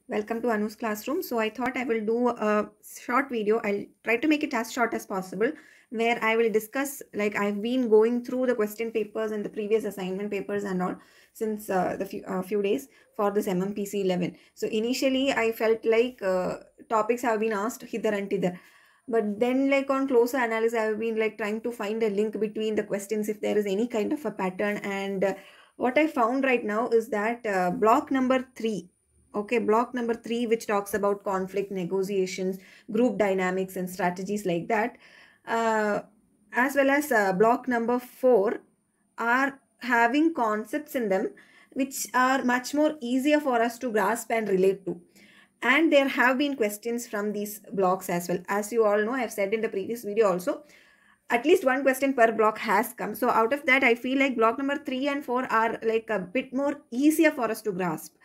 Welcome to Anu's classroom. So I thought I will do a short video. I'll try to make it as short as possible, where I will discuss, like, I've been going through the question papers and the previous assignment papers and all since the few days for this MMPC 11. So initially I felt like topics have been asked hither and thither. But then, like, on closer analysis, I've been like trying to find a link between the questions if there is any kind of a pattern. And what I found right now is that block number 3. Okay, block number 3, which talks about conflict, negotiations, group dynamics, and strategies like that, uh, as well as block number 4, are having concepts in them which are much more easier for us to grasp and relate to. And there have been questions from these blocks as well. As you all know, I've said in the previous video also, at least one question per block has come. So out of that, I feel like block number 3 and 4 are like a bit more easier for us to grasp.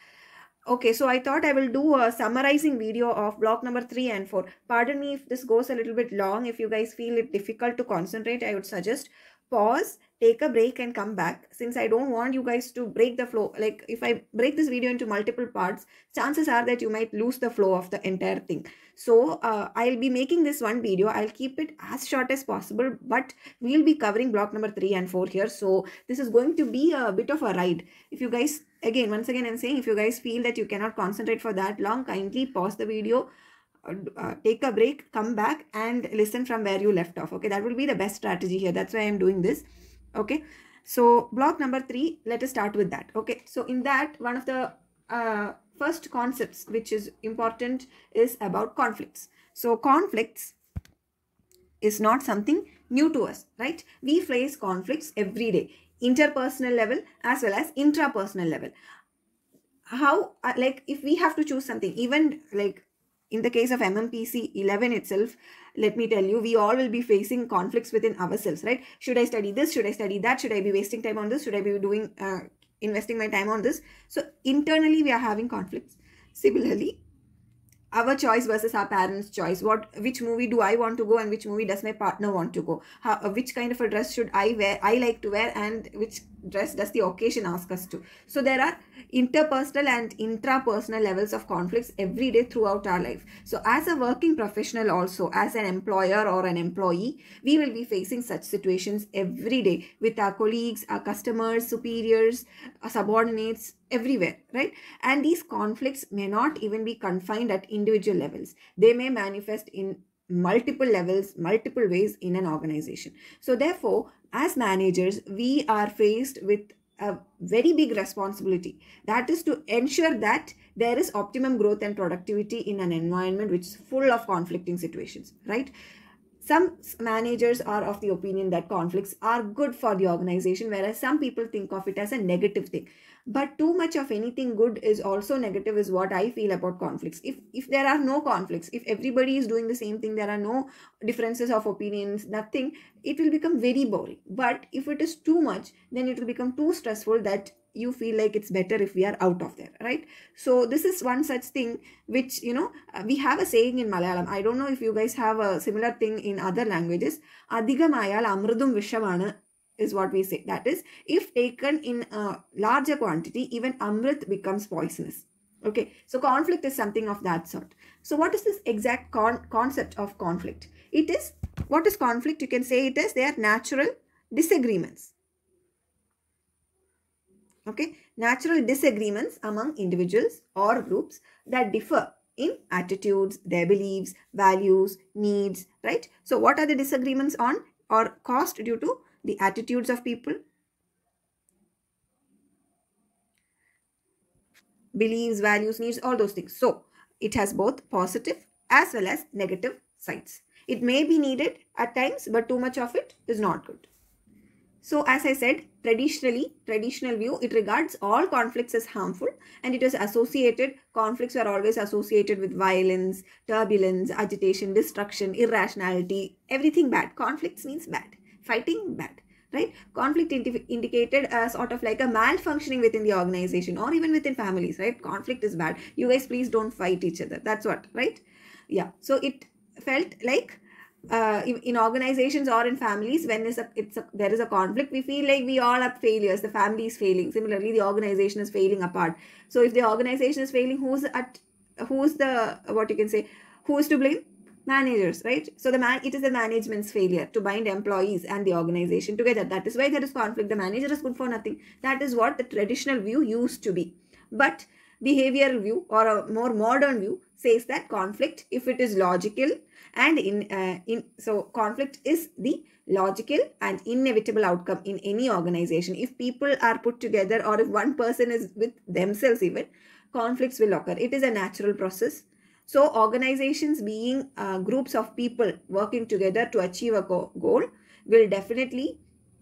Okay, so I thought I will do a summarizing video of block number 3 and 4. Pardon me if this goes a little bit long. If you guys feel it difficult to concentrate, I would suggest pause, take a break and come back, since I don't want you guys to break the flow. Like, if I break this video into multiple parts, chances are that you might lose the flow of the entire thing. So I'll be making this one video. I'll keep it as short as possible, but we'll be covering block number 3 and 4 here. So this is going to be a bit of a ride. If you guys, once again I'm saying, if you guys feel that you cannot concentrate for that long, kindly pause the video, take a break, come back and listen from where you left off. Okay, that will be the best strategy here. That's why I'm doing this. Okay, so block number 3, let us start with that. Okay, so in that, one of the first concepts which is important is about conflicts. So conflicts is not something new to us, right? We face conflicts every day, interpersonal level as well as intrapersonal level. How, like, if we have to choose something, even like in the case of MMPC 11 itself, let me tell you, we all will be facing conflicts within ourselves, right? Should I study this? Should I study that? Should I be wasting time on this? Should I be doing investing my time on this? So internally we are having conflicts. Similarly, our choice versus our parents' choice. Which movie do I want to go and which movie does my partner want to go? Which kind of a dress should I wear? I like to wear, and which dress does the occasion ask us to? So there are interpersonal and intrapersonal levels of conflicts every day throughout our life. So as a working professional, also as an employer or an employee, we will be facing such situations every day with our colleagues, our customers, superiors, our subordinates, everywhere, right? And these conflicts may not even be confined at individual levels. They may manifest in multiple levels, multiple ways in an organization. So therefore, as managers, we are faced with a very big responsibility, that is to ensure that there is optimum growth and productivity in an environment which is full of conflicting situations, right? Some managers are of the opinion that conflicts are good for the organization, whereas some people think of it as a negative thing. But too much of anything good is also negative, is what I feel about conflicts. If there are no conflicts, if everybody is doing the same thing, there are no differences of opinions, nothing, it will become very boring. But if it is too much, then it will become too stressful that you feel like it's better if we are out of there, right? So this is one such thing which, we have a saying in Malayalam. I don't know if you guys have a similar thing in other languages. Adhigamayal amrudum vishamana is what we say. That is, if taken in a larger quantity, even amrit becomes poisonous. Okay, so conflict is something of that sort. So what is this exact concept of conflict? It is, what is conflict? You can say it as, they are natural disagreements. Okay, natural disagreements among individuals or groups that differ in attitudes, their beliefs, values, needs, right? So what are the disagreements on or caused due to the attitudes of people, beliefs, values, needs, all those things. So it has both positive as well as negative sides. It may be needed at times, but too much of it is not good. So as I said, traditional view, it regards all conflicts as harmful, and it is associated, conflicts are always associated with violence, turbulence, agitation, destruction, irrationality, everything bad. Conflicts means bad. Fighting, bad, right? Conflict indicated as sort of like a malfunctioning within the organization or even within families, right? Conflict is bad. You guys please don't fight each other. That's what, right? Yeah. So it felt like in organizations or in families, when there is a conflict, we feel like we all are failures. The family is failing. Similarly, the organization is failing apart. So if the organization is failing, who's at who's the, what you can say, who is to blame? Managers, right? So it is the management's failure to bind employees and the organization together. That is why there is conflict. The manager is good for nothing. That is what the traditional view used to be. But behavioral view, or a more modern view, says that conflict, if it is logical and so conflict is the logical and inevitable outcome in any organization. If people are put together, or if one person is with themselves even, conflicts will occur. It is a natural process. So organizations, being groups of people working together to achieve a goal, will definitely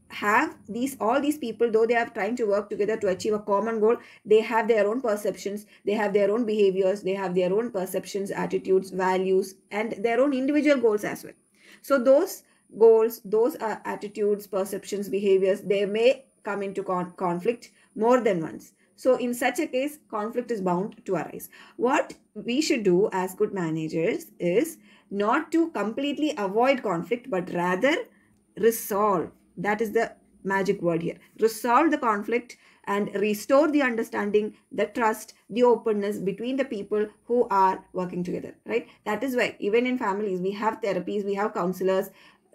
have all these people, though they are trying to work together to achieve a common goal, they have their own perceptions, they have their own behaviors, they have their own perceptions, attitudes, values, and their own individual goals as well. So those goals, those attitudes, perceptions, behaviors, they may come into conflict more than once. So in such a case, conflict is bound to arise. What we should do as good managers is not to completely avoid conflict, but rather resolve. That is the magic word here. Resolve the conflict and restore the understanding, the trust, the openness between the people who are working together, right? That is why even in families, we have therapies, we have counselors,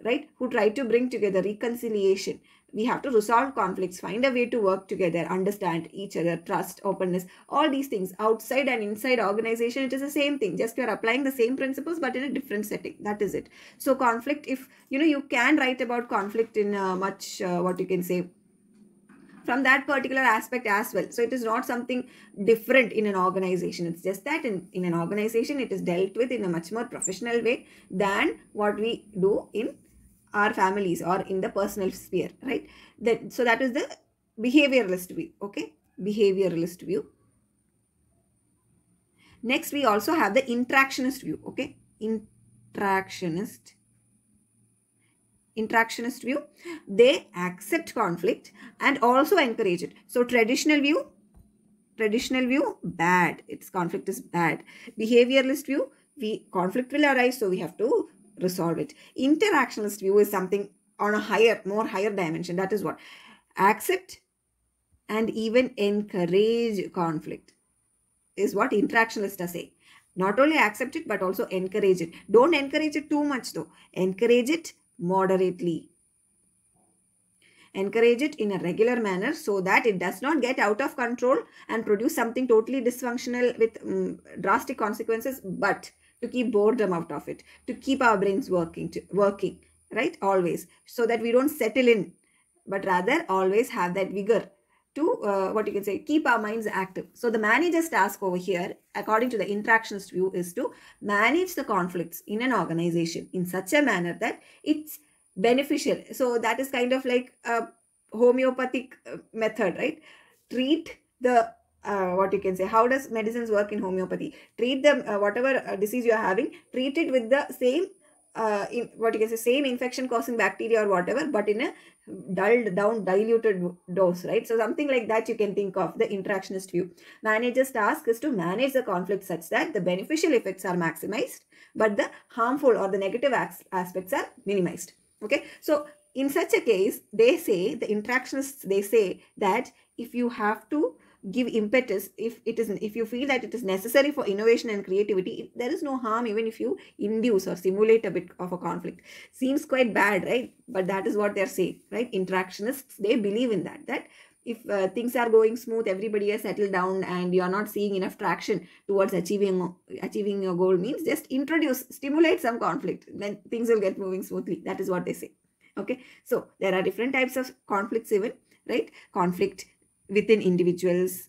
right, who try to bring together reconciliation. We have to resolve conflicts, find a way to work together, understand each other, trust, openness, all these things. Outside and inside organization, it is the same thing. Just you are applying the same principles, but in a different setting. That is it. So conflict, if you can write about conflict in much, what you can say, from that particular aspect as well. So it is not something different in an organization. It's just that in an organization, it is dealt with in a much more professional way than what we do in our families or in the personal sphere, right? So that is the behavioralist view. Okay, behavioralist view. Next, we also have the interactionist view. Okay, interactionist view. They accept conflict and also encourage it. So traditional view, bad. Its conflict is bad. Behavioralist view, conflict will arise, so we have to resolve it. Interactionist view is something on a more higher dimension. That is what accept and even encourage conflict is what interactionists say. Not only accept it, but also encourage it. Don't encourage it too much though. Encourage it moderately. Encourage it in a regular manner so that it does not get out of control and produce something totally dysfunctional with drastic consequences, but to keep boredom out of it, to keep our brains working, right? Always. So that we don't settle in, but rather always have that vigor to, what you can say, keep our minds active. So the manager's task over here, according to the interactionist view, is to manage the conflicts in an organization in such a manner that it's beneficial. So that is kind of like a homeopathic method, right? Treat the what you can say, how does medicines work in homeopathy? Treat them, whatever disease you are having, treat it with the same same infection causing bacteria or whatever, but in a dulled down, diluted dose, right? So something like that you can think of the interactionist view. Manager's task is to manage the conflict such that the beneficial effects are maximized, but the harmful or the negative aspects are minimized. Okay, so in such a case, they say, the interactionists, they say that if you have to give impetus, if you feel that it is necessary for innovation and creativity, there is no harm even if you induce or simulate a bit of a conflict. Seems quite bad, right? But that is what they're saying, right? Interactionists, they believe in that if things are going smooth, everybody has settled down, and you're not seeing enough traction towards achieving your goal, means just stimulate some conflict, then things will get moving smoothly. That is what they say. Okay, so there are different types of conflicts even, right? Conflict within individuals,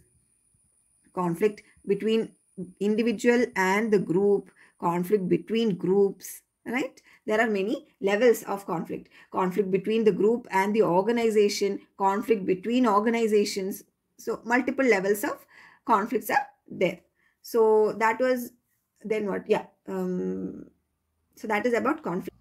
conflict between individual and the group, conflict between groups, right? There are many levels of conflict. Conflict between the group and the organization, conflict between organizations. So multiple levels of conflicts are there. So that was then what? Yeah. So that is about conflict.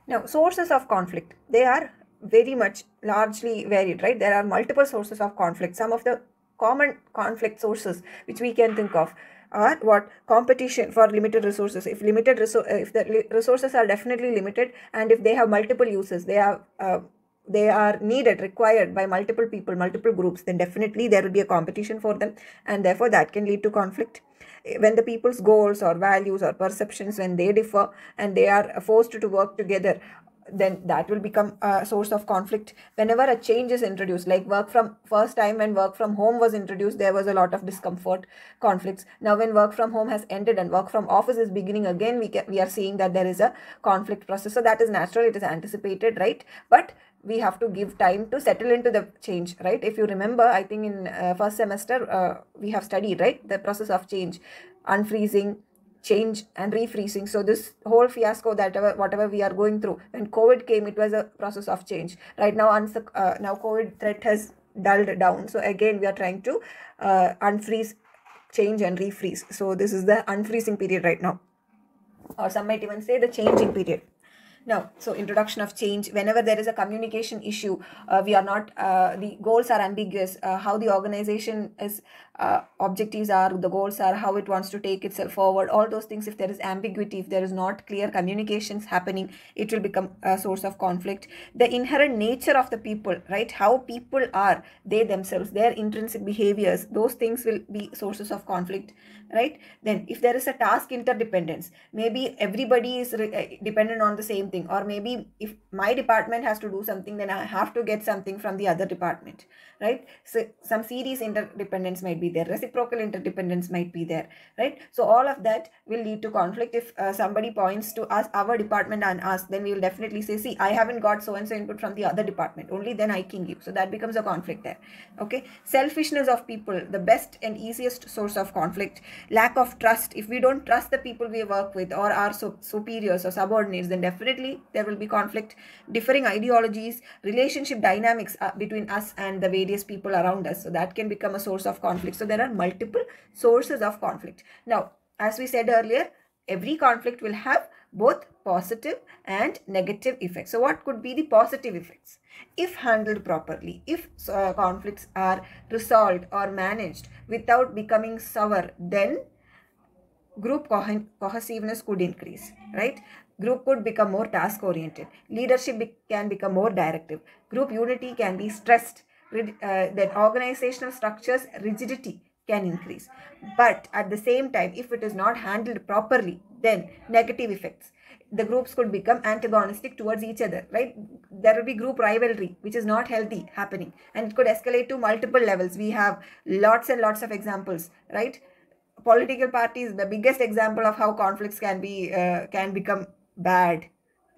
Now, sources of conflict, they are very much largely varied, right? There are multiple sources of conflict. Some of the common conflict sources which we can think of are what? Competition for limited resources. If the resources are definitely limited, and if they have multiple uses, they have they are needed, required by multiple people, multiple groups, then definitely there will be a competition for them, and therefore that can lead to conflict. When the people's goals or values or perceptions, when they differ and they are forced to work together, then that will become a source of conflict. Whenever a change is introduced, like work from first time when work from home was introduced, there was a lot of discomfort, conflicts. Now when work from home has ended and work from office is beginning again, we are seeing that there is a conflict process. So that is natural, it is anticipated, right? But we have to give time to settle into the change, right? If you remember, I think in first semester we have studied, right, the process of change, unfreezing, change and refreezing. So this whole fiasco, that whatever we are going through, when COVID came, it was a process of change. Right now, now COVID threat has dulled down, so again we are trying to unfreeze, change and refreeze. So this is the unfreezing period right now, or some might even say the changing period. Now, so introduction of change, whenever there is a communication issue, we are not, the goals are ambiguous, how the organization is, objectives are, the goals are, how it wants to take itself forward, all those things, if there is ambiguity, if there is not clear communications happening, it will become a source of conflict. The inherent nature of the people, right, how people are, they themselves, their intrinsic behaviors, those things will be sources of conflict, right? Then if there is a task interdependence, maybe everybody is dependent on the same thing, or maybe if my department has to do something, then I have to get something from the other department, right? So some series interdependence might be there, reciprocal interdependence might be there, right? So all of that will lead to conflict. If somebody points to us, our department, and us, then we will definitely say, see, I haven't got so and so input from the other department, only then I can give. So that becomes a conflict there. Okay, selfishness of people, the best and easiest source of conflict. Lack of trust, if we don't trust the people we work with or our superiors or subordinates, then definitely there will be conflict. Differing ideologies, relationship dynamics between us and the various people around us, so that can become a source of conflict. So there are multiple sources of conflict. Now, as we said earlier, every conflict will have both positive and negative effects. So what could be the positive effects? If handled properly, if conflicts are resolved or managed without becoming sour, then group cohesiveness could increase, right? Group could become more task oriented. Leadership can become more directive. Group unity can be stressed. That organizational structures rigidity can increase. But at the same time, if it is not handled properly, then negative effects. The groups could become antagonistic towards each other, right? There will be group rivalry, which is not healthy happening, and it could escalate to multiple levels. We have lots and lots of examples, right? Political parties, the biggest example of how conflicts can become bad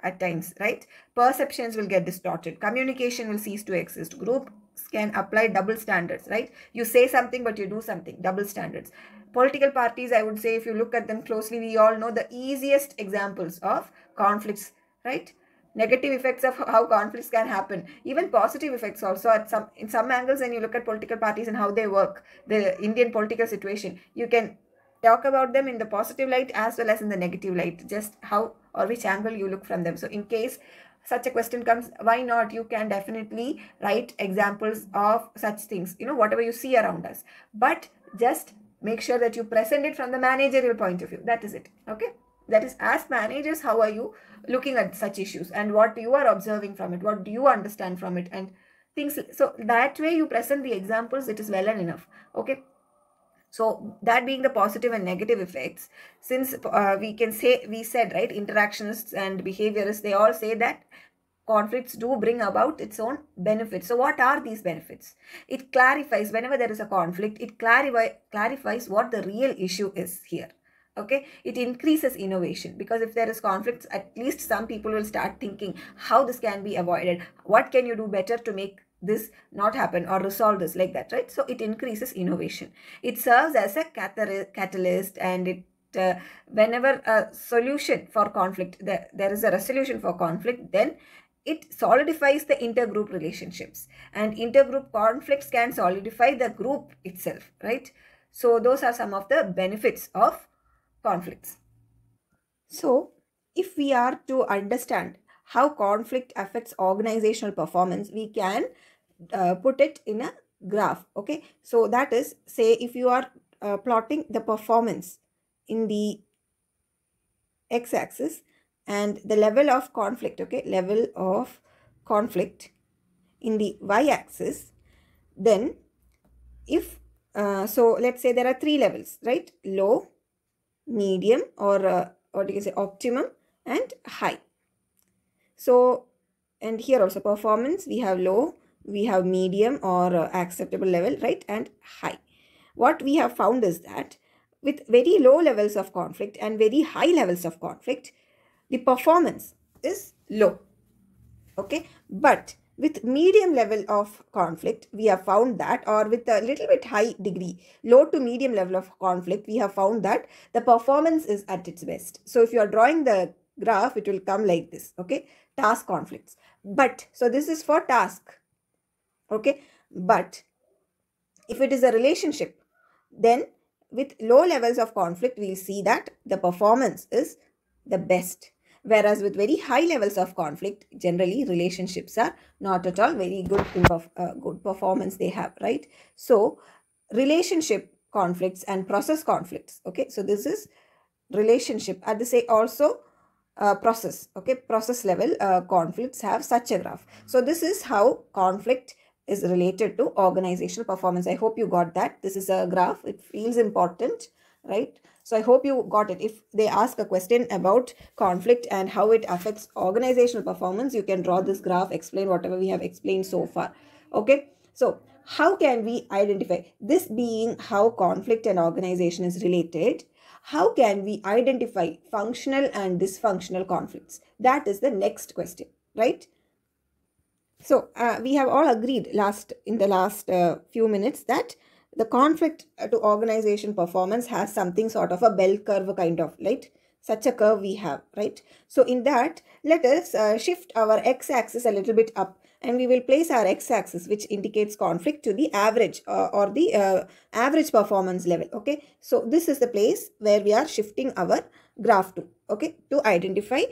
at times, right? Perceptions will get distorted, communication will cease to exist, groups can apply double standards, right? You say something but you do something, double standards. Political parties, I would say, if you look at them closely, we all know the easiest examples of conflicts, right? Negative effects of how conflicts can happen, even positive effects also at in some angles. When you look at political parties and how they work, the Indian political situation, you can talk about them in the positive light as well as in the negative light, just how or which angle you look from them. So in case such a question comes, why not, you can definitely write examples of such things, whatever you see around us, but just make sure that you present it from the managerial point of view. That is it. Okay, that is, as managers, how are you looking at such issues and what you are observing from it, what do you understand from it, and things. So that way you present the examples, it is well and enough. Okay, so that being the positive and negative effects, since we said, right, interactionists and behaviorists, they all say that conflicts do bring about its own benefits. So what are these benefits? It clarifies, whenever there is a conflict, it clarifies what the real issue is here. Okay, it increases innovation, because if there is conflicts, at least some people will start thinking how this can be avoided, what can you do better to make this not happen or resolve this, like that, right? So it increases innovation. It serves as a catalyst, and it whenever a solution for conflict, there is a resolution for conflict, then it solidifies the intergroup relationships, and intergroup conflicts can solidify the group itself, right? So those are some of the benefits of conflicts. So if we are to understand how conflict affects organizational performance, we can put it in a graph. Okay, so that is, say if you are plotting the performance in the x-axis and the level of conflict, okay, level of conflict in the y-axis, then if so let's say there are 3 levels, right? Low, medium, or what you can say optimum and high. So, and here also performance, we have low, we have medium or acceptable level, right, and high. What we have found is that with very low levels of conflict and very high levels of conflict, the performance is low. Okay, but with medium level of conflict, we have found that, or with a little bit high degree, low to medium level of conflict, we have found that the performance is at its best. So if you are drawing the graph, it will come like this. Okay, task conflicts. But so this is for task. Okay, but if it is a relationship, then with low levels of conflict, we'll see that the performance is the best. Whereas with very high levels of conflict, generally relationships are not at all very good good performance they have, right? So relationship conflicts and process conflicts. Okay, so this is relationship. At the say also process. Okay, process level conflicts have such a graph. So this is how conflict is related to organizational performance. I hope you got that. This is a graph. It feels important, right? So I hope you got it. If they ask a question about conflict and how it affects organizational performance, you can draw this graph, explain whatever we have explained so far. Okay. So how can we identify this being how conflict and organization is related? How can we identify functional and dysfunctional conflicts? That is the next question, right? So we have all agreed in the last few minutes that the conflict to organization performance has something sort of a bell curve kind of, right? Such a curve we have, right? So in that, let us shift our x-axis a little bit up, and we will place our x-axis, which indicates conflict, to the average or the average performance level. Okay, so this is the place where we are shifting our graph to. Okay, to identify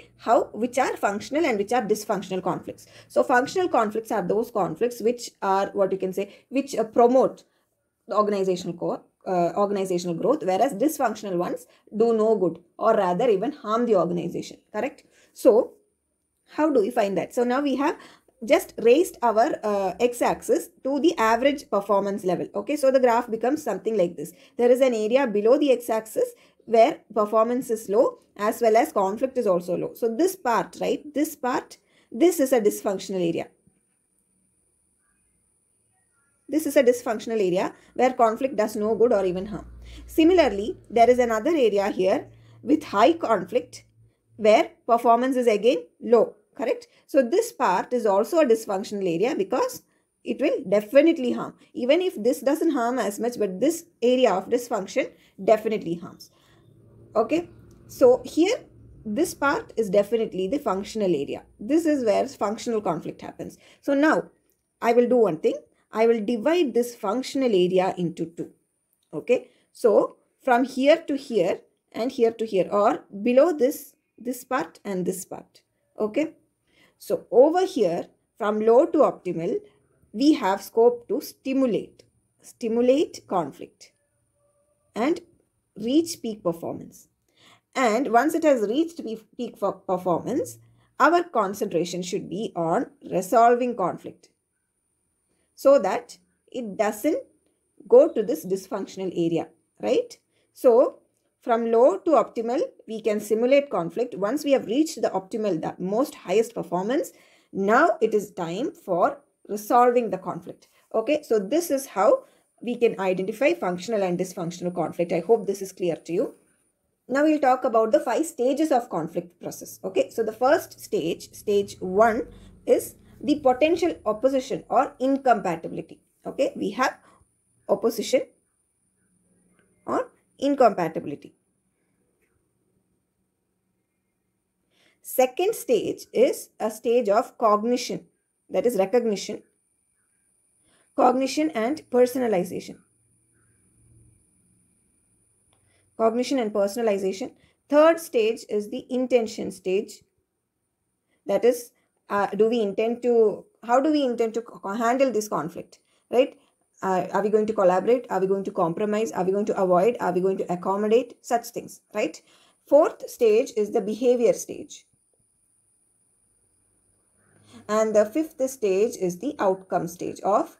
which are functional and which are dysfunctional conflicts. So functional conflicts are those conflicts which are what you can say, which promote the organizational growth, whereas dysfunctional ones do no good, or rather even harm the organization. Correct? So how do we find that? So now we have just raised our x-axis to the average performance level. Okay, so the graph becomes something like this. There is an area below the x-axis where performance is low as well as conflict is also low. So this part, right, this is a dysfunctional area. This is a dysfunctional area where conflict does no good or even harm. Similarly, there is another area here with high conflict where performance is again low. Correct? So this part is also a dysfunctional area because it will definitely harm. Even if this doesn't harm as much, but this area of dysfunction definitely harms. Okay, so here this part is definitely the functional area. This is where functional conflict happens. So now I will do one thing. I will divide this functional area into two. Okay, so from here to here and here to here, or below this part and this part. Okay, so over here from low to optimal, we have scope to stimulate conflict and reach peak performance. And once it has reached peak performance, our concentration should be on resolving conflict so that it doesn't go to this dysfunctional area, right? So from low to optimal, we can simulate conflict. Once we have reached the optimal, the most highest performance, now it is time for resolving the conflict. Okay, so this is how we can identify functional and dysfunctional conflict. I hope this is clear to you. Now we'll talk about the 5 stages of conflict process. Okay, so the first stage 1, is the potential opposition or incompatibility. Okay, we have opposition or incompatibility. Second stage is a stage of cognition, that is recognition, cognition and personalization. Cognition and personalization. Third stage is the intention stage. That is, how do we intend to handle this conflict, right? Are we going to collaborate? Are we going to compromise? Are we going to avoid? Are we going to accommodate? Such things, right? Fourth stage is the behavior stage. And the fifth stage is the outcome stage of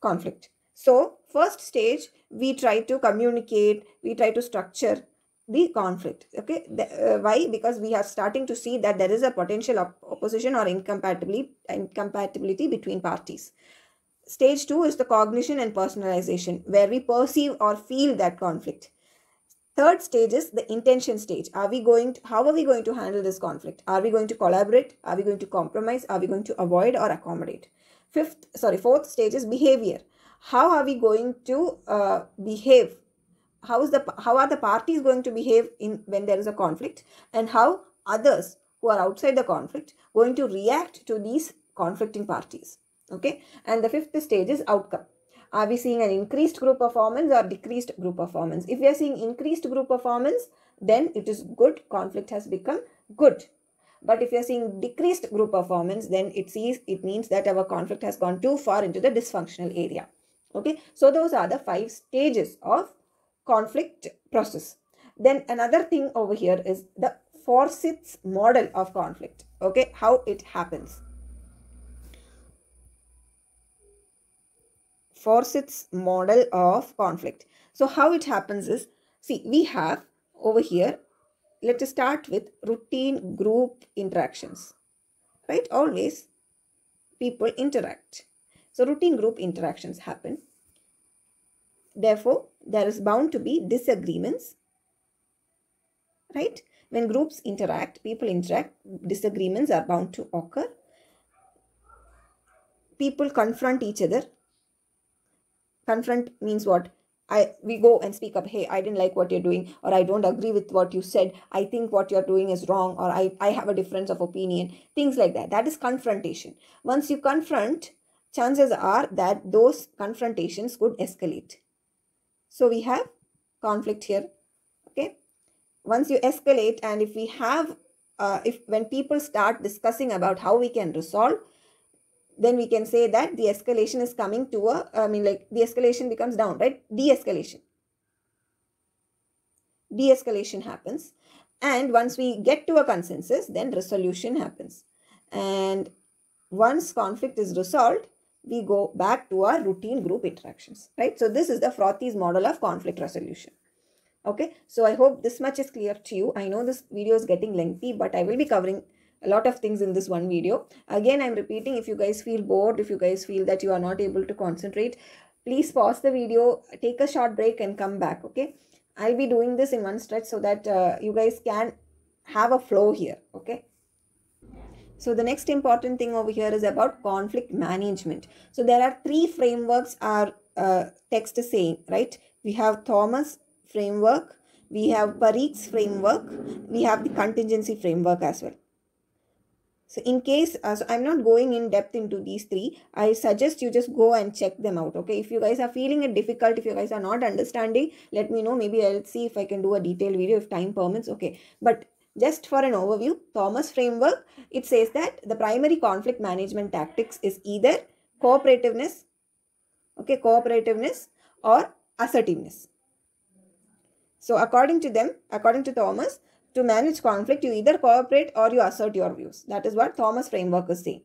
conflict. So first stage, we try to communicate, we try to structure the conflict. Okay, why? Because we are starting to see that there is a potential opposition or incompatibility between parties. Stage 2 is the cognition and personalization, where we perceive or feel that conflict. Third stage is the intention stage. How are we going to handle this conflict? Are we going to collaborate? Are we going to compromise? Are we going to avoid or accommodate? Fourth stage is behavior. How are we going to behave? How are the parties going to behave when there is a conflict, and how others who are outside the conflict going to react to these conflicting parties? Okay, and the fifth stage is outcome. Are we seeing an increased group performance or decreased group performance? If we are seeing increased group performance, then it is good, conflict has become good. But if you are seeing decreased group performance, then it means that our conflict has gone too far into the dysfunctional area. Okay, so those are the 5 stages of conflict process. Then another thing over here is the Forsyth's model of conflict. Okay, how it happens. Forsyth's model of conflict. So how it happens is, see, we have over here, let us start with routine group interactions, right? Always people interact. So routine group interactions happen. Therefore, there is bound to be disagreements, right? When groups interact, people interact, disagreements are bound to occur. People confront each other. Confront means what? We go and speak up. Hey, I didn't like what you're doing, or I don't agree with what you said. I think what you're doing is wrong, or I have a difference of opinion. Things like that. That is confrontation. Once you confront, chances are that those confrontations could escalate. So we have conflict here. Okay. Once you escalate, and if we have, when people start discussing about how we can resolve, then we can say that the escalation is coming to the escalation becomes down, right? De-escalation happens. And once we get to a consensus, then resolution happens. And once conflict is resolved, we go back to our routine group interactions, right? So this is the Forsyth's model of conflict resolution. Okay, so I hope this much is clear to you. I know this video is getting lengthy, but I will be covering a lot of things in this one video. Again, I'm repeating, if you guys feel bored, if you guys feel that you are not able to concentrate, please pause the video, take a short break and come back. Okay, I'll be doing this in one stretch so that you guys can have a flow here. Okay. So the next important thing over here is about conflict management. So there are 3 frameworks our text is saying, right? We have Thomas framework, we have Parikh's framework, we have the contingency framework as well. So in case, so I'm not going in depth into these 3. I suggest you just go and check them out. Okay, if you guys are feeling it difficult, if you guys are not understanding, let me know. Maybe I'll see if I can do a detailed video if time permits. Okay, but just for an overview, Thomas framework, it says that the primary conflict management tactics is either cooperativeness, okay, cooperativeness or assertiveness. So according to them, according to Thomas, to manage conflict, you either cooperate or you assert your views. That is what Thomas framework is saying.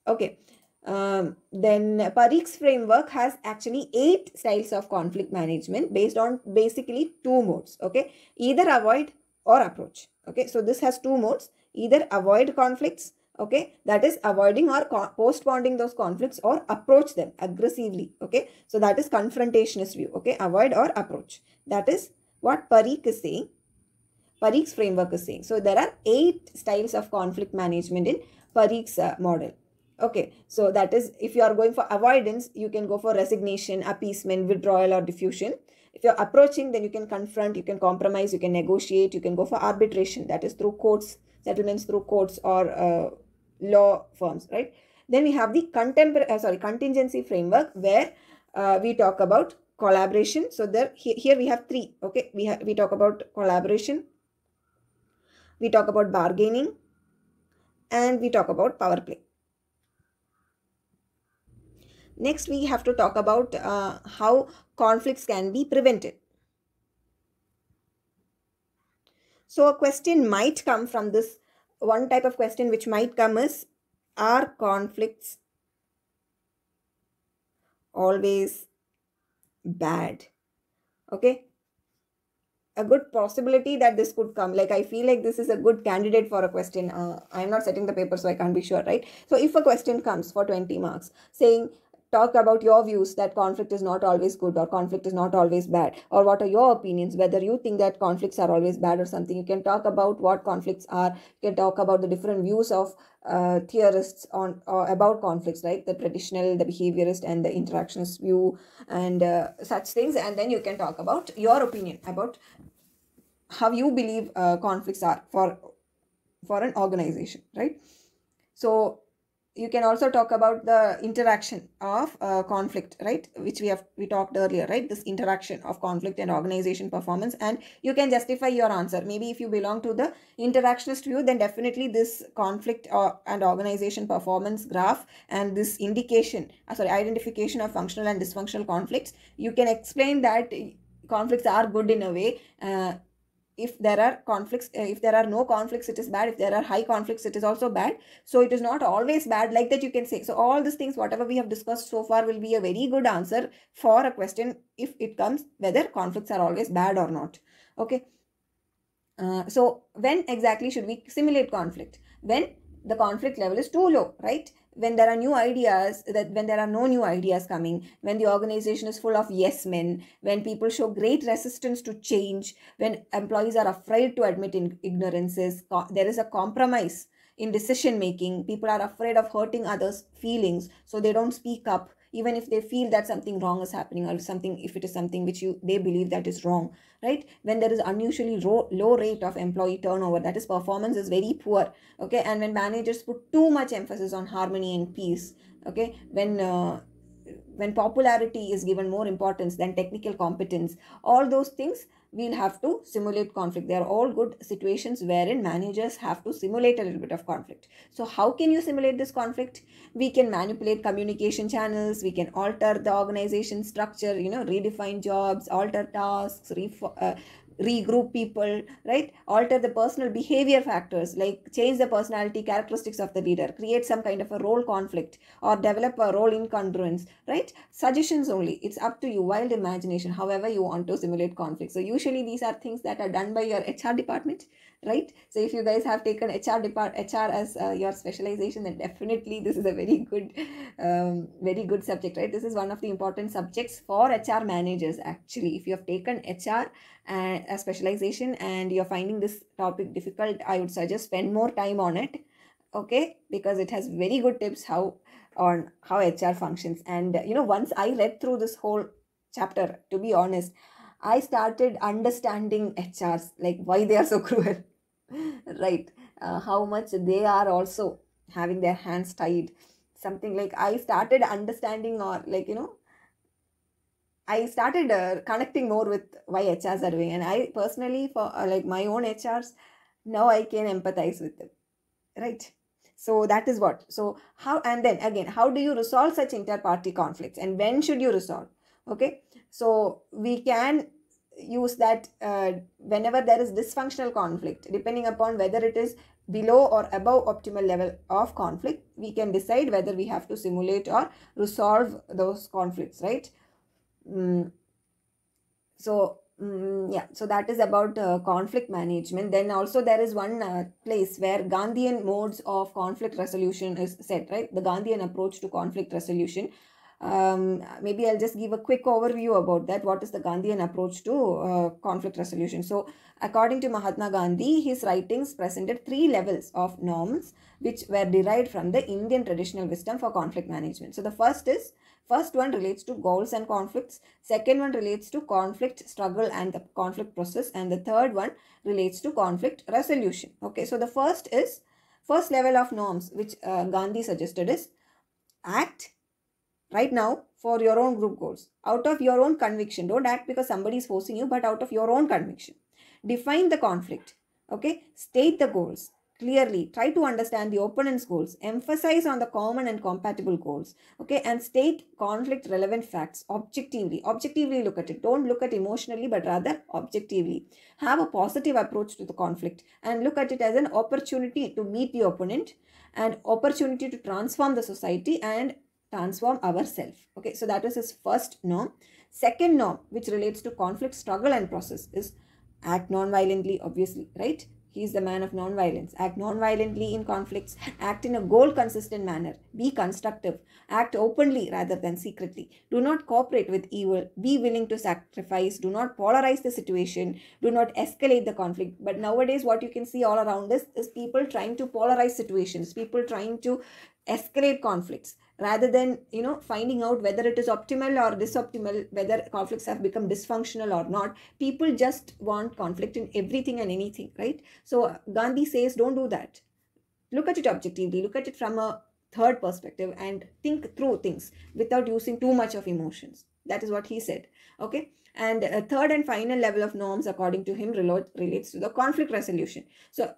Okay. Then Parikh's framework has actually 8 styles of conflict management based on basically 2 modes. Okay. Either avoid or approach. Okay. So this has 2 modes. Either avoid conflicts. Okay. That is avoiding or postponing those conflicts, or approach them aggressively. Okay. So that is confrontationist view. Okay. Avoid or approach. That is what Parikh is saying. Parikh's framework is saying. So there are 8 styles of conflict management in Parikh's model. Okay, so that is, if you are going for avoidance, you can go for resignation, appeasement, withdrawal or diffusion. If you're approaching, then you can confront, you can compromise, you can negotiate, you can go for arbitration, that is through courts, settlements through courts or law firms, right? Then we have the contingency framework, where we talk about collaboration. So here we have 3. Okay, we talk about collaboration, we talk about bargaining, and we talk about power play. Next, we have to talk about how conflicts can be prevented. So a question might come from this. One type of question which might come is, Are conflicts always bad? Okay, a good possibility that this could come. Like, I feel like this is a good candidate for a question. I'm not setting the paper, so I can't be sure, right? So if a question comes for 20 marks saying, talk about your views that conflict is not always good or conflict is not always bad, or what are your opinions, whether you think that conflicts are always bad or something. You can talk about what conflicts are. You can talk about the different views of theorists on about conflicts, right? The traditional, the behaviorist, and the interactionist view, and such things. And then you can talk about your opinion about how you believe conflicts are for an organization, right? So you can also talk about the interaction of conflict, right, which we talked earlier, right? This interaction of conflict and organization performance, and you can justify your answer. Maybe if you belong to the interactionist view, then definitely this conflict and organization performance graph, and this identification of functional and dysfunctional conflicts, you can explain that conflicts are good in a way. If there are conflicts, if there are no conflicts, it is bad. If there are high conflicts, it is also bad. So it is not always bad, like that you can say. So all these things, whatever we have discussed so far, will be a very good answer for a question if it comes, whether conflicts are always bad or not. Okay. So when exactly should we simulate conflict? When the conflict level is too low, right? When there are new ideas, that when there are no new ideas coming, when the organization is full of yes men, when people show great resistance to change, when employees are afraid to admit ignorances, there is a compromise in decision making, people are afraid of hurting others feelings, so they don't speak up even if they feel that something wrong is happening, or something, if it is something which they believe that is wrong, right? When there is unusually low rate of employee turnover, that is, performance is very poor. Okay. And when managers put too much emphasis on harmony and peace. Okay. When popularity is given more importance than technical competence, all those things, we'll have to simulate conflict. They are all good situations wherein managers have to simulate a little bit of conflict. So how can you simulate this conflict? We can manipulate communication channels, we can alter the organization structure, redefine jobs, alter tasks, regroup people, right? Alter the personal behavior factors, like change the personality characteristics of the leader, create some kind of a role conflict, or develop a role incongruence, right? Suggestions only, it's up to you, wild imagination, however you want to simulate conflict. So usually these are things that are done by your HR department, right? So if you guys have taken HR as your specialization, then definitely this is a very good subject, right? This is one of the important subjects for HR managers. Actually, if you have taken HR and a specialization and you're finding this topic difficult, I would suggest spend more time on it. Okay, because it has very good tips on how HR functions. And once I read through this whole chapter, to be honest, I started understanding HRs, like why they are so cruel. Right? How much they are also having their hands tied, something like I started understanding, or like I started connecting more with why HRs are doing. And I personally, for like my own HRs, now I can empathize with them, right? So that is what. So how, and then again, how do you resolve such inter-party conflicts, and when should you resolve? Okay, so we can use that whenever there is dysfunctional conflict, depending upon whether it is below or above optimal level of conflict, we can decide whether we have to simulate or resolve those conflicts, right? Yeah, so that is about conflict management. Then also there is one place where Gandhian modes of conflict resolution is set, right? The Gandhian approach to conflict resolution. Maybe I'll just give a quick overview about that. What is the Gandhian approach to conflict resolution? So according to Mahatma Gandhi, his writings presented 3 levels of norms which were derived from the Indian traditional wisdom for conflict management. So the first one relates to goals and conflicts, second one relates to conflict struggle and the conflict process, and the third one relates to conflict resolution. Okay, so the first level of norms which Gandhi suggested is: act right now for your own group goals, out of your own conviction. Don't act because somebody is forcing you, but out of your own conviction. Define the conflict. Okay, state the goals, clearly, try to understand the opponent's goals, emphasize on the common and compatible goals, okay, and state conflict relevant facts objectively look at it. Don't look at emotionally, but rather objectively. Have a positive approach to the conflict and look at it as an opportunity to meet the opponent and opportunity to transform the society and transform ourselves. Okay, so that is his first norm. Second norm, which relates to conflict, struggle and process, is act non-violently, obviously, right? He is the man of non-violence. Act non-violently in conflicts. Act in a goal-consistent manner. Be constructive. Act openly rather than secretly. Do not cooperate with evil. Be willing to sacrifice. Do not polarize the situation. Do not escalate the conflict. But nowadays, what you can see all around us is people trying to polarize situations. People trying to escalate conflicts rather than finding out whether it is optimal or disoptimal, whether conflicts have become dysfunctional or not. People just want conflict in everything and anything, right? So Gandhi says don't do that. Look at it objectively, look at it from a third perspective and think through things without using too much of emotions. That is what he said. Okay, and a third and final level of norms according to him relates to the conflict resolution. So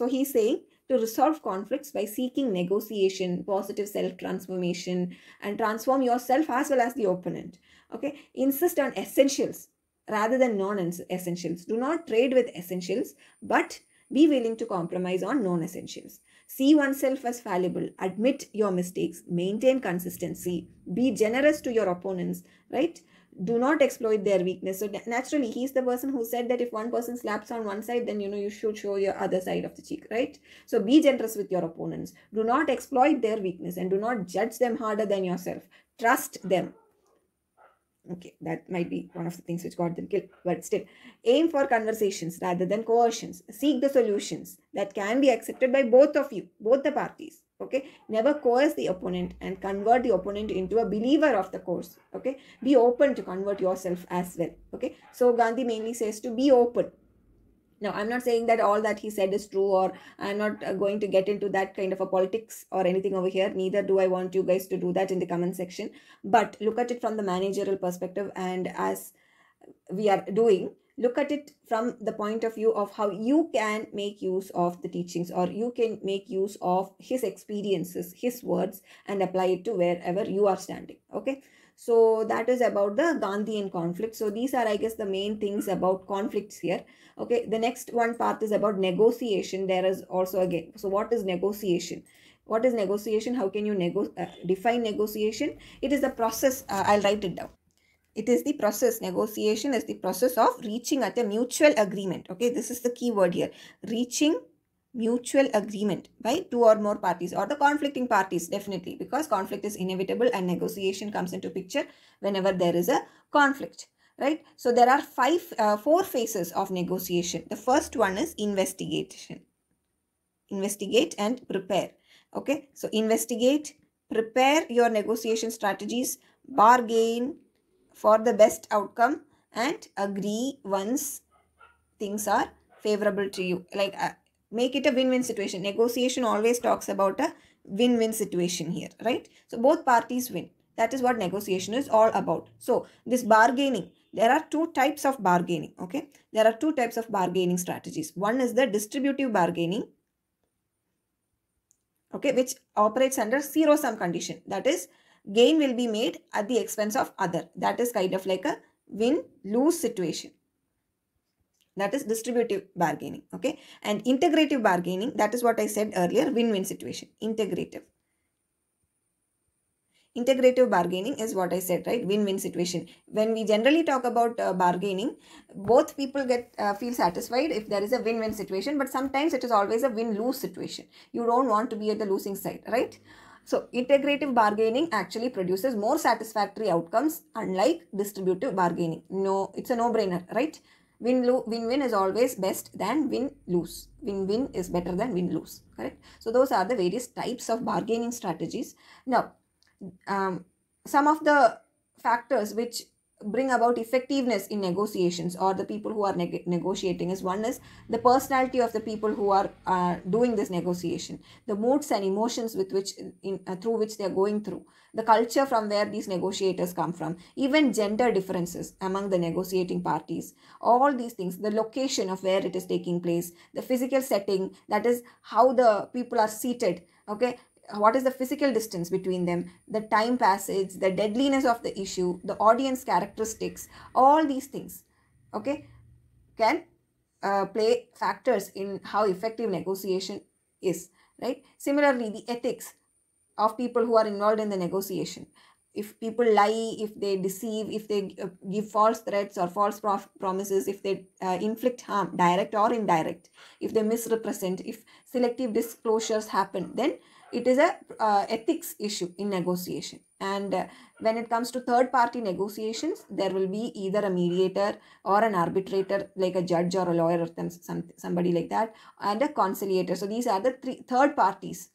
he's saying to resolve conflicts by seeking negotiation, positive self-transformation, and transform yourself as well as the opponent. Okay, insist on essentials rather than non-essentials. Do not trade with essentials, but be willing to compromise on non-essentials. See oneself as fallible, admit your mistakes, maintain consistency, be generous to your opponents, right? Do not exploit their weakness. So naturally, he's the person who said that if one person slaps on one side, then you should show your other side of the cheek, right? So be generous with your opponents. Do not exploit their weakness and do not judge them harder than yourself. Trust them. Okay, that might be one of the things which got them killed, but still, aim for conversations rather than coercions. Seek the solutions that can be accepted by both of you, both the parties. Okay, never coerce the opponent and convert the opponent into a believer of the course. Okay, be open to convert yourself as well. Okay, so Gandhi mainly says to be open. Now, I'm not saying that all that he said is true, or I'm not going to get into that kind of a politics or anything over here. Neither do I want you guys to do that in the comment section. But look at it from the managerial perspective, and as we are doing, look at it from the point of view of how you can make use of the teachings, or you can make use of his experiences, his words, and apply it to wherever you are standing. Okay. So that is about the Gandhian conflict. So these are, I guess, the main things about conflicts here. Okay, the next one part is about negotiation. There is also again, so what is negotiation? What is negotiation? How can you define negotiation? It is the process, I'll write it down. It is the process. Negotiation is the process of reaching at a mutual agreement. Okay, this is the key word here. Reaching mutual agreement by two or more parties, or the conflicting parties, definitely, because conflict is inevitable and negotiation comes into picture whenever there is a conflict, right? So there are four phases of negotiation. The first one is investigation. Investigate and prepare. Okay, so investigate, prepare your negotiation strategies, bargain for the best outcome, and agree once things are favorable to you. Like make it a win-win situation. Negotiation always talks about a win-win situation here, right? So both parties win. That is what negotiation is all about. So this bargaining, there are two types of bargaining. Okay, there are two types of bargaining strategies. One is the distributive bargaining, okay, which operates under zero-sum condition. That is, gain will be made at the expense of other. That is kind of like a win-lose situation. That is distributive bargaining. Okay, and integrative bargaining, that is what I said earlier, win-win situation. Integrative bargaining is what I said, right? Win-win situation. When we generally talk about bargaining, both people feel satisfied if there is a win-win situation, but sometimes it is always a win-lose situation. You don't want to be at the losing side, right? So integrative bargaining actually produces more satisfactory outcomes, unlike distributive bargaining. No, it's a no-brainer, right? Win-win is always best than win-lose. Win-win is better than win-lose, correct? So those are the various types of bargaining strategies. Now, some of the factors which bring about effectiveness in negotiations, or the people who are negotiating, is one is the personality of the people who are doing this negotiation, the moods and emotions with which through which they are going through, the culture from where these negotiators come from, even gender differences among the negotiating parties, all these things, the location of where it is taking place, the physical setting, that is how the people are seated, okay, what is the physical distance between them, the time passage, the deadliness of the issue, the audience characteristics, all these things, okay, can play factors in how effective negotiation is, right? Similarly, the ethics of people who are involved in the negotiation. If people lie, if they deceive, if they give false threats or false promises, if they inflict harm, direct or indirect, if they misrepresent, if selective disclosures happen, then it is a ethics issue in negotiation. And when it comes to third party negotiations, there will be either a mediator or an arbitrator, like a judge or a lawyer or somebody like that, and a conciliator. So these are the three third parties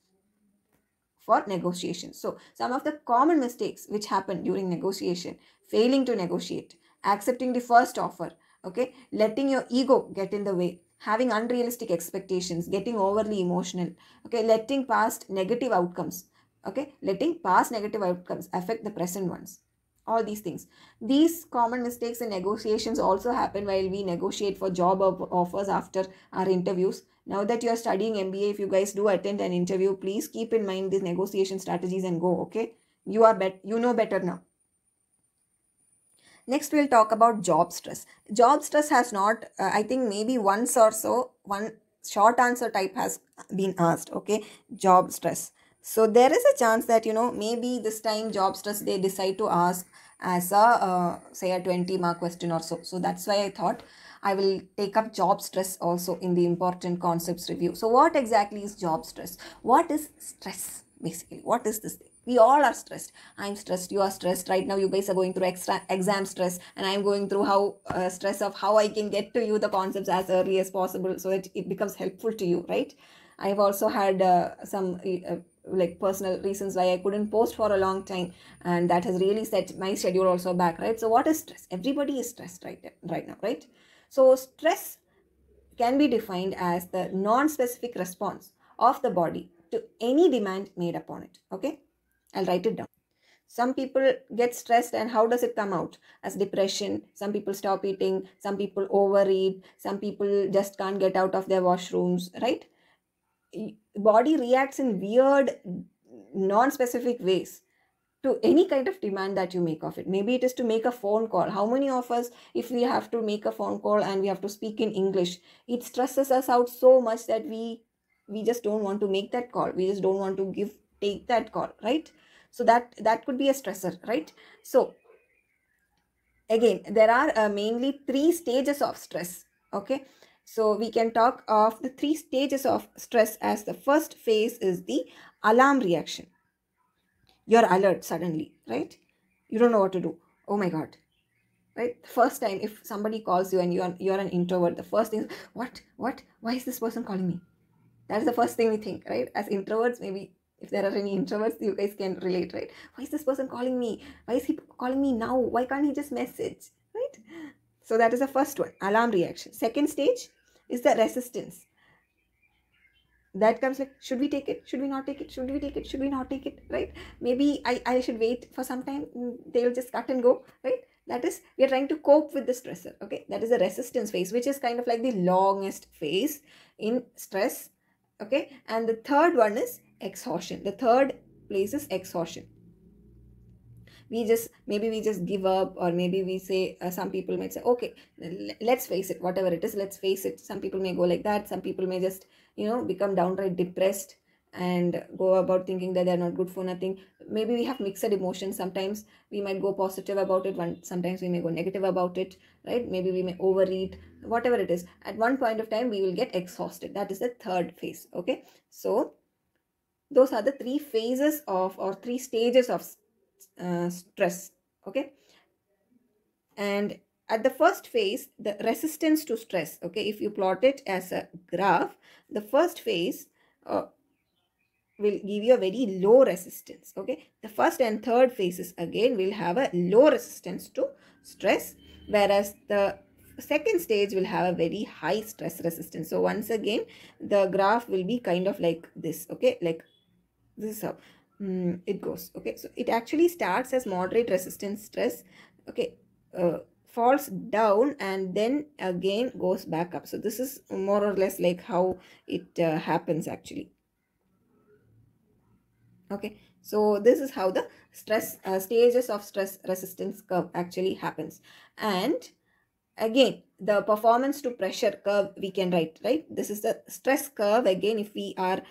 for negotiation. So some of the common mistakes which happen during negotiation: failing to negotiate, accepting the first offer, okay, letting your ego get in the way, having unrealistic expectations, getting overly emotional, okay, letting past negative outcomes, okay, letting past negative outcomes affect the present ones. All these things. These common mistakes in negotiations also happen while we negotiate for job offers after our interviews. Now that you are studying MBA, if you guys do attend an interview, please keep in mind these negotiation strategies and go, okay? You know better now. Next, we'll talk about job stress. Job stress has not, I think maybe once or so, one short answer type has been asked, okay? Job stress. So there is a chance that, maybe this time job stress they decide to ask as a, say a 20-mark question or so. So that's why I thought I will take up job stress also in the important concepts review. So what exactly is job stress? What is stress basically? What is this thing? We all are stressed. I'm stressed, you are stressed. Right now you guys are going through extra exam stress, and I'm going through how stress of how I can get to you the concepts as early as possible so that it becomes helpful to you, right? I've also had some like personal reasons why I couldn't post for a long time, and that has really set my schedule also back, right? So what is stress? Everybody is stressed right now, right? So stress can be defined as the non-specific response of the body to any demand made upon it, okay? I'll write it down. Some people get stressed, and how does it come out? As depression. Some people stop eating, some people overeat, some people just can't get out of their washrooms, right? Body reacts in weird, non-specific ways to any kind of demand that you make of it. Maybe it is to make a phone call. How many of us, if we have to make a phone call and we have to speak in English, it stresses us out so much that we just don't want to make that call. We just don't want to take that call, right? So that could be a stressor, right? So again, there are mainly three stages of stress, okay? So we can talk of the three stages of stress as the first phase is the alarm reaction. You're alert suddenly, right? You don't know what to do. Oh my god, right? First time if somebody calls you and you're an introvert, the first thing is, what why is this person calling me? That is the first thing we think, right? As introverts, maybe if there are any introverts, you guys can relate, right? Why is this person calling me? Why is he calling me now? Why can't he just message, right? So that is the first one, alarm reaction. Second stage is the resistance. That comes like, should we take it, should we not take it, should we take it, should we not take it, right? Maybe I should wait for some time, they'll just cut and go, right? That is, we are trying to cope with the stressor, okay? That is the resistance phase, which is kind of like the longest phase in stress, okay? And the third one is exhaustion. The third place is exhaustion. Maybe we just give up, or maybe we say, some people might say, okay, let's face it, whatever it is, let's face it. Some people may go like that. Some people may just become downright depressed and go about thinking that they're not good for nothing. Maybe we have mixed emotions. Sometimes we might go positive about it, sometimes we may go negative about it, right? Maybe we may overeat, whatever it is. At one point of time we will get exhausted. That is the third phase, okay? So those are the three phases of, or three stages of stress, okay? And at the first phase, the resistance to stress, okay, if you plot it as a graph, the first phase will give you a very low resistance. Okay, the first and third phases again will have a low resistance to stress, whereas the second stage will have a very high stress resistance. So once again the graph will be kind of like this. Okay, like this is how it goes. Okay, so it actually starts as moderate resistance stress. Okay, falls down and then again goes back up. So this is more or less like how it happens actually. Okay, so this is how the stress stages of stress resistance curve actually happens. And again, the performance to pressure curve we can write, right? This is the stress curve. Again, if we are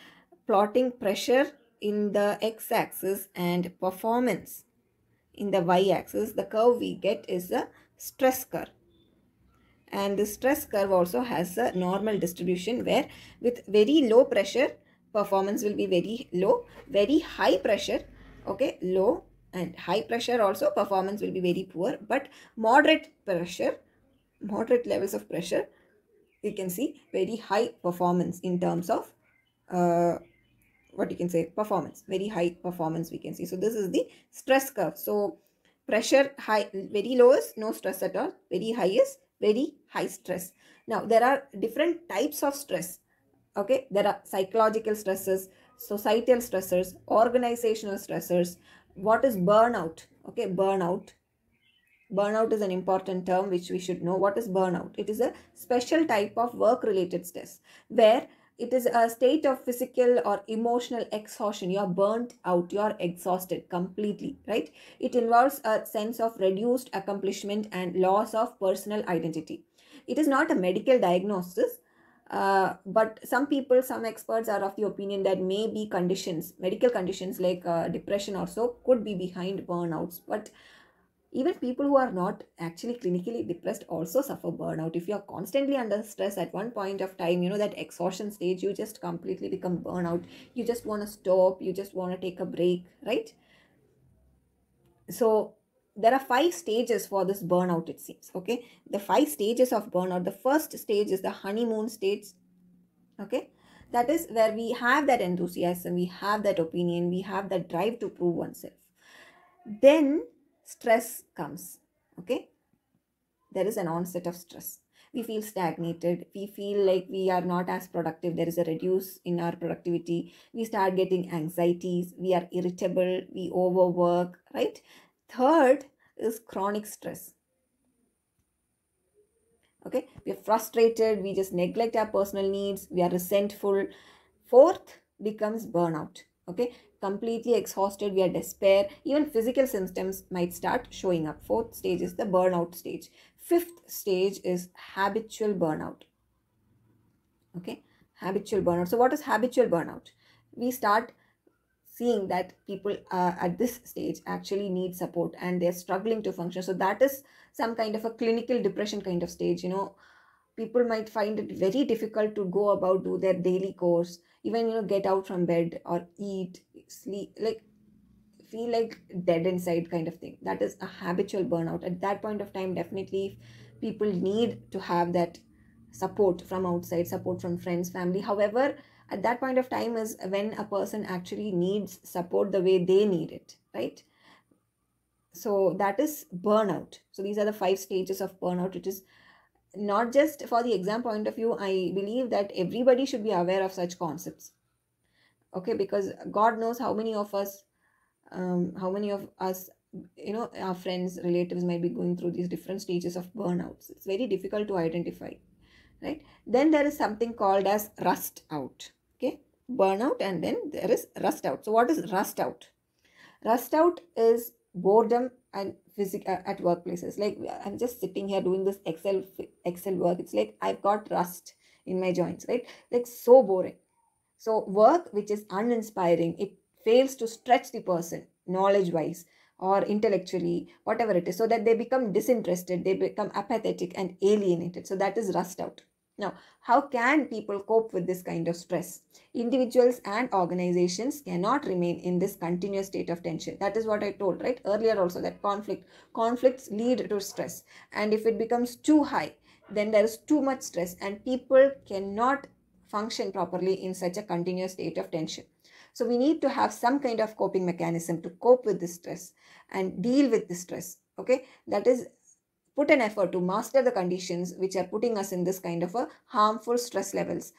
plotting pressure in the x-axis and performance in the y-axis, the curve we get is the stress curve. And the stress curve also has a normal distribution, where with very low pressure performance will be very low, very high pressure, okay, low, and high pressure also performance will be very poor. But moderate pressure, moderate levels of pressure, we can see very high performance in terms of what you can say, performance, very high performance we can see. So this is the stress curve. So pressure high, very low is no stress at all, very high is very high stress. Now there are different types of stress. Okay, there are psychological stresses, societal stressors, organizational stressors. What is burnout? Okay, burnout is an important term which we should know. What is burnout? It is a special type of work related stress where it is a state of physical or emotional exhaustion. You are burnt out, you are exhausted completely, right? It involves a sense of reduced accomplishment and loss of personal identity. It is not a medical diagnosis, but some people, some experts are of the opinion that maybe conditions, medical conditions like depression also could be behind burnouts. But even people who are not actually clinically depressed also suffer burnout. If you are constantly under stress at one point of time, you know, that exhaustion stage, you just completely become burnout. You just want to stop, you just want to take a break, right? So there are 5 stages for this burnout, it seems. Okay, the 5 stages of burnout. The first stage is the honeymoon stage. Okay, that is where we have that enthusiasm, we have that opinion, we have that drive to prove oneself. Then stress comes. Okay, there is an onset of stress. We feel stagnated, we feel like we are not as productive, there is a reduce in our productivity, we start getting anxieties, we are irritable, we overwork, right? Third is chronic stress. Okay, we are frustrated, we just neglect our personal needs, we are resentful. Fourth becomes burnout. Okay, completely exhausted, we are despair, even physical symptoms might start showing up. Fourth stage is the burnout stage. Fifth stage is habitual burnout. Okay, habitual burnout. So what is habitual burnout? We start seeing that people at this stage actually need support and they're struggling to function. So that is some kind of a clinical depression kind of stage. You know, people might find it very difficult to go about, do their daily course, even, you know, get out from bed or eat, sleep, like feel like dead inside kind of thing. That is a habitual burnout. At that point of time, definitely people need to have that support from outside, support from friends, family. However, at that point of time is when a person actually needs support the way they need it, right? So that is burnout. So these are the 5 stages of burnout. It is not just for the exam point of view. I believe that everybody should be aware of such concepts. Okay, because God knows how many of us, you know, our friends, relatives might be going through these different stages of burnouts. It's very difficult to identify, right? Then there is something called as rust out. Okay, burnout, and then there is rust out. So what is rust out? Rust out is boredom and physical at workplaces. Like, I'm just sitting here doing this excel work, it's like I've got rust in my joints, right? Like, so boring. So work which is uninspiring, it fails to stretch the person knowledge wise or intellectually, whatever it is, so that they become disinterested, they become apathetic and alienated. So that is rust out. Now, how can people cope with this kind of stress? Individuals and organizations cannot remain in this continuous state of tension. That is what I told, right, earlier also, that conflicts lead to stress. And if it becomes too high, then there is too much stress and people cannot function properly in such a continuous state of tension. So we need to have some kind of coping mechanism to cope with this stress and deal with this stress. Okay, that is, put an effort to master the conditions which are putting us in this kind of a harmful stress levels,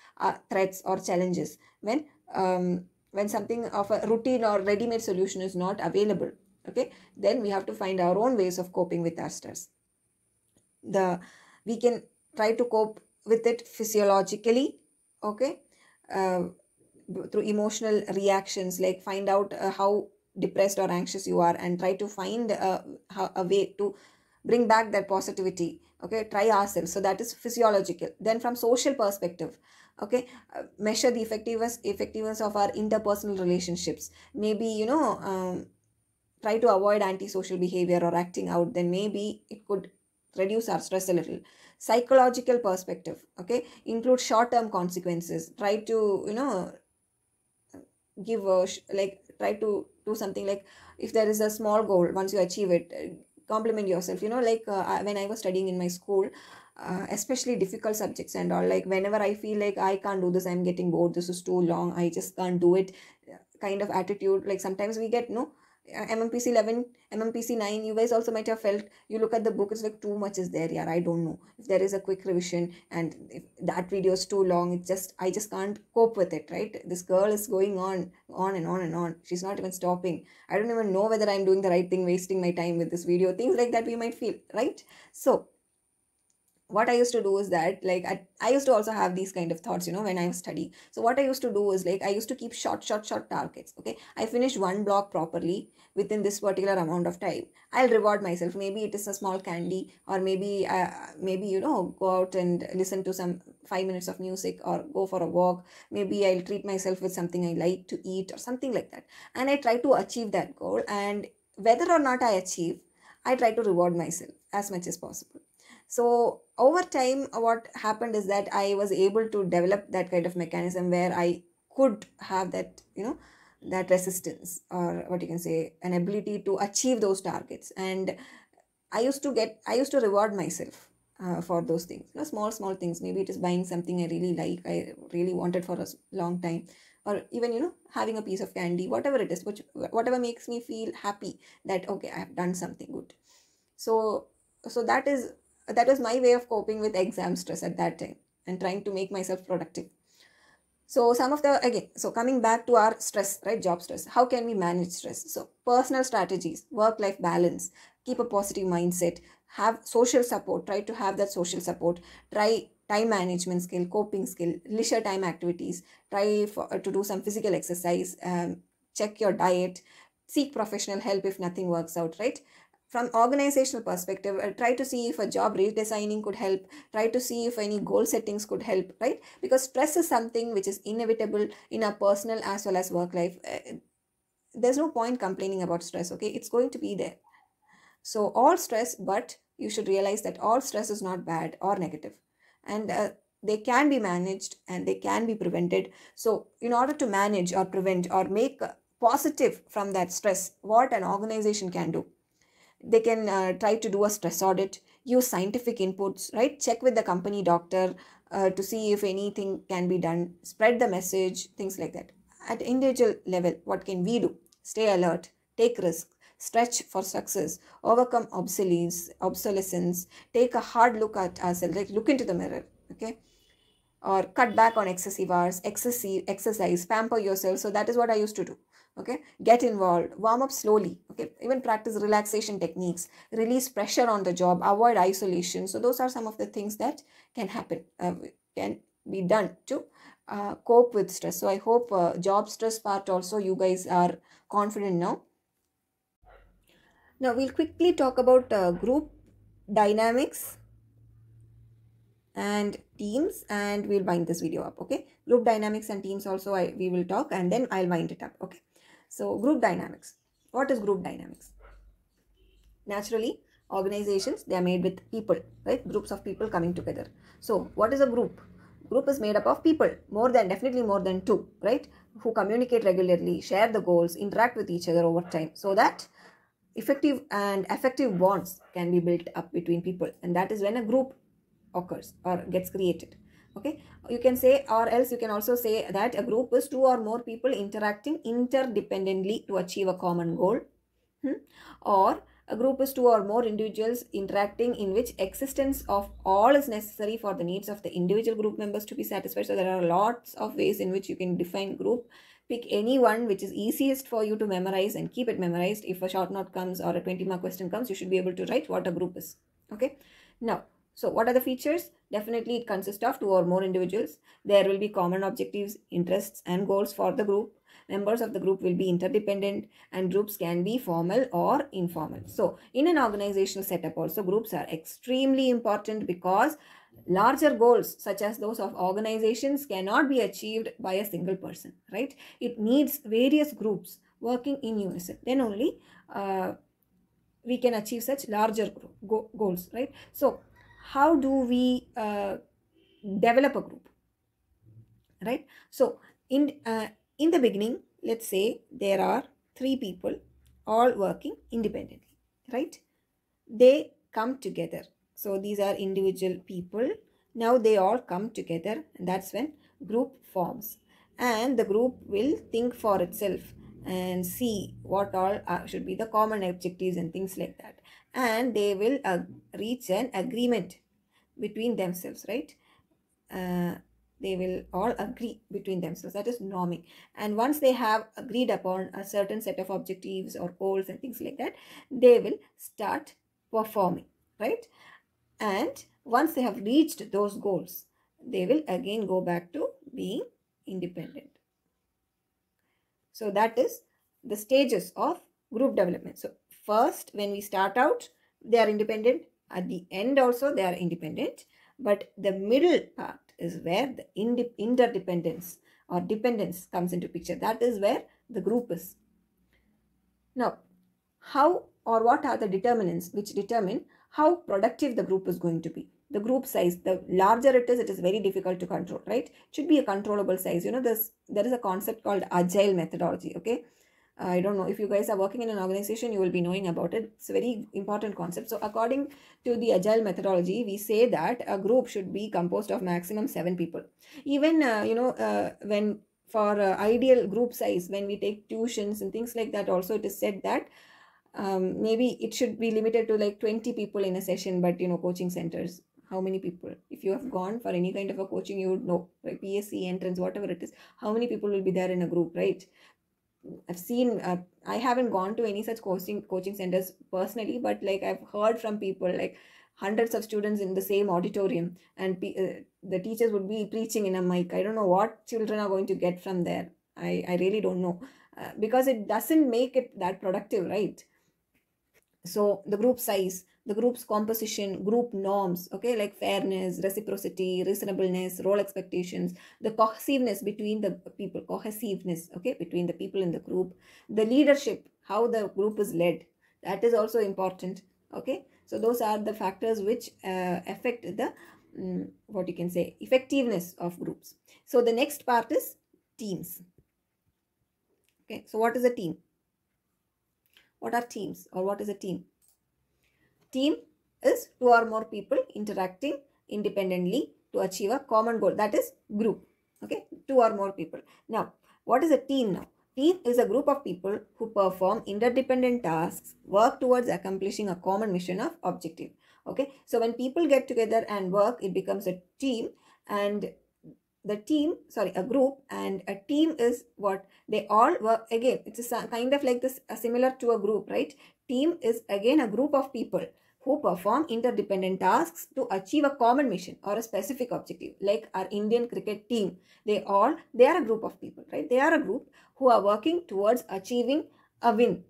threats or challenges, when something of a routine or ready-made solution is not available. Okay, then we have to find our own ways of coping with our stress. We can try to cope with it physiologically. Okay, uh, through emotional reactions, like find out how depressed or anxious you are and try to find a way to bring back that positivity. Okay, try ourselves. So that is physiological. Then from social perspective, okay, measure the effectiveness of our interpersonal relationships. Maybe, try to avoid antisocial behavior or acting out, then maybe it could reduce our stress a little. Psychological perspective, okay, include short term consequences. Try to, give a like try to do something, like if there is a small goal, once you achieve it, compliment yourself. When I was studying in my school, especially difficult subjects and all, like whenever I feel like I can't do this, I'm getting bored, this is too long, I just can't do it, kind of attitude, like sometimes we get, no, MMPC 11, MMPC 9, you guys also might have felt, you look at the book, it's like too much is there. Yeah, I don't know if there is a quick revision, and if that video is too long, I just can't cope with it, right? This girl is going on and on and on. She's not even stopping. I don't even know whether I'm doing the right thing, wasting my time with this video. Things like that we might feel, right? So what I used to do is that, like, I used to also have these kind of thoughts, when I was studying. So what I used to do is, like, I used to keep short targets. Okay, I finish one block properly within this particular amount of time, I'll reward myself. Maybe it is a small candy, or maybe go out and listen to some 5 minutes of music, or go for a walk. Maybe I'll treat myself with something I like to eat or something like that, and I try to achieve that goal. And whether or not I achieve, I try to reward myself as much as possible. So over time, what happened is that I was able to develop that kind of mechanism where I could have that, that resistance, or what you can say, an ability to achieve those targets. And I used to reward myself for those things, small things. Maybe it is buying something I really like, I really wanted for a long time, or even, having a piece of candy, whatever it is, whatever makes me feel happy, that okay, I have done something good. So that was my way of coping with exam stress at that time, and trying to make myself productive. So coming back to our stress, right? Job stress. How can we manage stress? So personal strategies, work-life balance, keep a positive mindset, have social support, try to have that social support, try time management skill, coping skill, leisure time activities, to do some physical exercise, check your diet, seek professional help if nothing works out, right? From organizational perspective, try to see if a job redesigning could help, try to see if any goal settings could help, right? Because stress is something which is inevitable in our personal as well as work life. There's no point complaining about stress. Okay, it's going to be there. So all stress, but you should realize that all stress is not bad or negative, and they can be managed and they can be prevented. So in order to manage or prevent or make positive from that stress, what an organization can do, they can try to do a stress audit, use scientific inputs, right? Check with the company doctor to see if anything can be done, spread the message, things like that. At individual level, what can we do? Stay alert, take risks, stretch for success, overcome obsolescence, take a hard look at ourselves, like look into the mirror. Okay, or cut back on excessive hours, excessive exercise, pamper yourself. So that is what I used to do. Okay, get involved, warm up slowly. Okay, even practice relaxation techniques, release pressure on the job, avoid isolation. So those are some of the things that can happen, can be done to cope with stress. So I hope job stress part also you guys are confident now. Now we'll quickly talk about group dynamics and teams, and we'll wind this video up. Okay, group dynamics and teams also we will talk, and then I'll wind it up. Okay, so group dynamics. What is group dynamics? Naturally, organizations, they are made with people, right? Groups of people coming together. So what is a group? Group is made up of people, definitely more than two, right? Who communicate regularly, share the goals, interact with each other over time, so that effective and effective bonds can be built up between people. And that is when a group occurs or gets created. Okay, you can say, or else you can also say that a group is two or more people interacting interdependently to achieve a common goal. Or a group is two or more individuals interacting in which existence of all is necessary for the needs of the individual group members to be satisfied. So there are lots of ways in which you can define group. Pick any one which is easiest for you to memorize and keep it memorized. If a short note comes or a 20-mark question comes, you should be able to write what a group is. Okay. Now, so what are the features? Definitely it consists of two or more individuals. There will be common objectives, interests and goals for the group. Members of the group will be interdependent, and groups can be formal or informal. So in an organizational setup also, groups are extremely important because larger goals such as those of organizations cannot be achieved by a single person, right? It needs various groups working in unison. Then only we can achieve such larger goals, right? So how do we develop a group, right? So in the beginning, let's say there are three people all working independently, right? They come together. So these are individual people. Now they all come together, and that's when group forms. And the group will think for itself and see what all should be the common objectives and things like that. And they will reach an agreement between themselves, right? They will all agree between themselves. That is norming. And once they have agreed upon a certain set of objectives or goals and things like that, they will start performing, right? And once they have reached those goals, they will again go back to being independent. So that is the stages of group development. So first, when we start out, they are independent. At the end also, they are independent. But the middle part is where the interdependence or dependence comes into picture. That is where the group is. Now, how or what are the determinants which determine how productive the group is going to be? The group size, the larger it is very difficult to control, right? It should be a controllable size. You know, there is a concept called agile methodology, okay? I don't know if you guys are working in an organization, you will be knowing about it. It's a very important concept. So according to the agile methodology, we say that a group should be composed of maximum 7 people. Even, when for ideal group size, when we take tuitions and things like that, also it is said that maybe it should be limited to like 20 people in a session. But coaching centers, how many people, if you have gone for any kind of a coaching, you would know, right? PSC entrance, whatever it is, how many people will be there in a group, right? I've seen, I haven't gone to any such coaching centers personally, but like I've heard from people, like hundreds of students in the same auditorium, and the teachers would be preaching in a mic. I don't know what children are going to get from there. I really don't know, because it doesn't make it that productive, right? So the group size, the group's composition, group norms, okay, like fairness, reciprocity, reasonableness, role expectations, the cohesiveness between the people, okay, between the people in the group, the leadership, how the group is led, that is also important, okay. So those are the factors which affect the what you can say, effectiveness of groups. So the next part is teams. Okay, so what is a team? What are teams, or what is a team? Team is two or more people interacting independently to achieve a common goal. That is group. Okay, two or more people. Now, what is a team now? Team is a group of people who perform interdependent tasks, work towards accomplishing a common mission of objective. Okay, so when people get together and work, it becomes a team. And a group, and a team is what they all work. Again, it's a kind of like this, similar to a group, right? Team is again a group of people who perform interdependent tasks to achieve a common mission or a specific objective. Like our Indian cricket team, they are a group of people, right? They are a group who are working towards achieving a win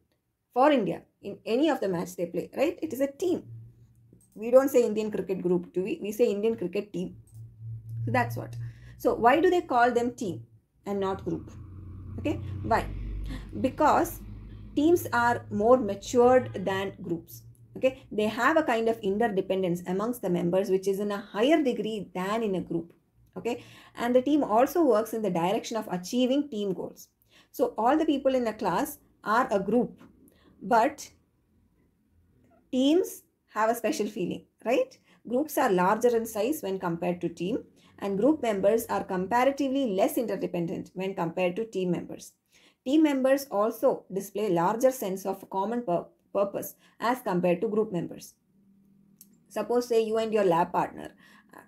for India in any of the match they play, right? It is a team. We don't say Indian cricket group, do we? We say Indian cricket team. So that's what. So why do they call them team and not group? Okay, why? Because teams are more matured than groups. Okay, they have a kind of interdependence amongst the members which is in a higher degree than in a group. Okay, and the team also works in the direction of achieving team goals. So all the people in a class are a group, but teams have a special feeling, right? Groups are larger in size when compared to team, and group members are comparatively less interdependent when compared to team members. Team members also display larger sense of common purpose as compared to group members. Suppose say you and your lab partner.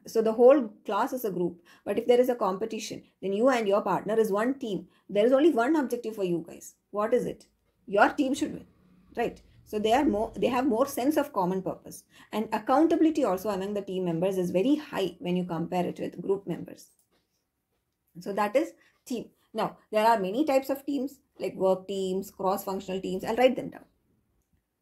So the whole class is a group. But if there is a competition, then you and your partner is one team. There is only one objective for you guys. What is it? Your team should win. Right? So they have more sense of common purpose. And accountability also among the team members is very high when you compare it with group members. So that is team. Now, there are many types of teams like work teams, cross-functional teams. I'll write them down.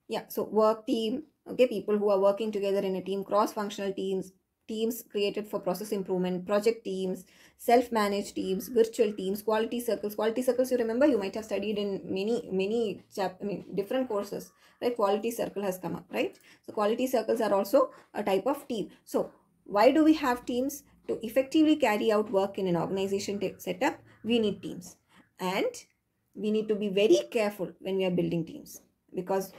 Yeah, so work team, okay, people who are working together in a team, cross-functional teams, teams created for process improvement, project teams, self-managed teams, virtual teams, quality circles. Quality circles, you remember, you might have studied in many different courses, right? Quality circle has come up, right? So quality circles are also a type of team. So why do we have teams? To effectively carry out work in an organization setup, we need teams. And we need to be very careful when we are building teams, because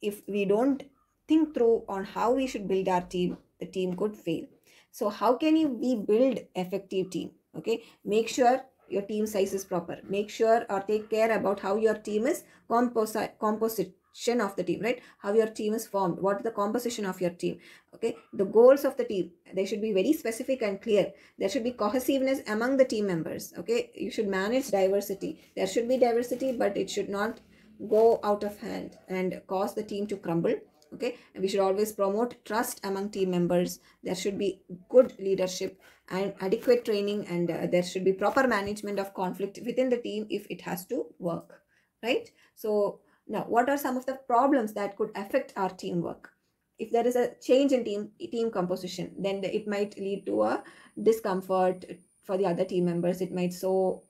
if we don't think through on how we should build our team, the team could fail. So how can we build effective team? Okay, make sure your team size is proper. Make sure or take care about how your team is composition of the team, right? How your team is formed. What is the composition of your team? Okay, the goals of the team, they should be very specific and clear. There should be cohesiveness among the team members. Okay, you should manage diversity. There should be diversity, but it should not go out of hand and cause the team to crumble. Okay, and we should always promote trust among team members. There should be good leadership and adequate training, and there should be proper management of conflict within the team if it has to work, right? So now, what are some of the problems that could affect our teamwork? If there is a change in team composition, then it might lead to a discomfort for the other team members. It might sow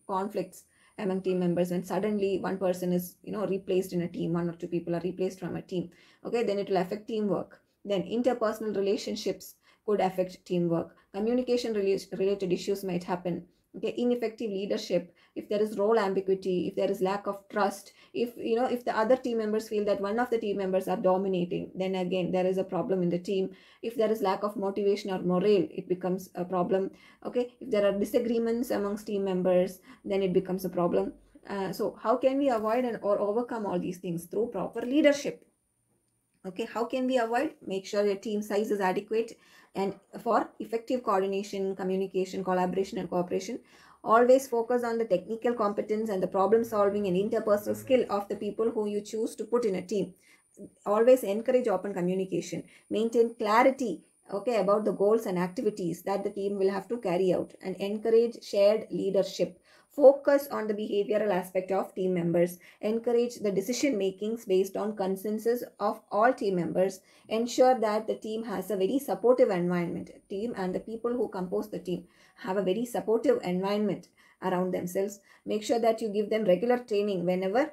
conflicts among team members when suddenly one person is replaced in a team, one or two people are replaced from a team. Okay, then it will affect teamwork. Then interpersonal relationships could affect teamwork. Communication related issues might happen. Okay, ineffective leadership, if there is role ambiguity, if there is lack of trust, if the other team members feel that one of the team members are dominating, then again there is a problem in the team. If there is lack of motivation or morale, it becomes a problem. Okay, if there are disagreements amongst team members, then it becomes a problem. So how can we avoid or overcome all these things? Through proper leadership. Okay, how can we avoid? Make sure your team size is adequate, and for effective coordination, communication, collaboration, and cooperation, always focus on the technical competence and the problem solving and interpersonal skill of the people who you choose to put in a team. Always encourage open communication, maintain clarity, okay, about the goals and activities that the team will have to carry out, and encourage shared leadership. Focus on the behavioral aspect of team members. Encourage the decision makings based on consensus of all team members. Ensure that the team has a very supportive environment. Team and the people who compose the team have a very supportive environment around themselves. Make sure that you give them regular training whenever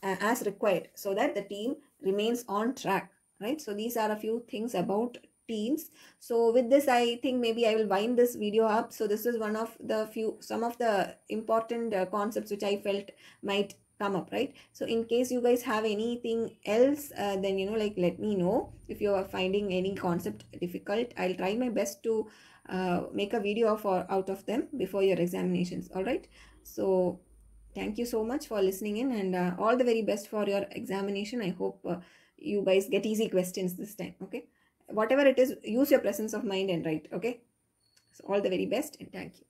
as required, so that the team remains on track, right? So these are a few things about teams. So with this, I think maybe I will wind this video up. So this is one of the some of the important concepts which I felt might come up, right? So in case you guys have anything else, then let me know. If you are finding any concept difficult, I'll try my best to make a video out of them before your examinations. All right, so thank you so much for listening in, and all the very best for your examination. I hope you guys get easy questions this time. Okay, whatever it is, use your presence of mind and write. Okay, so all the very best, and thank you.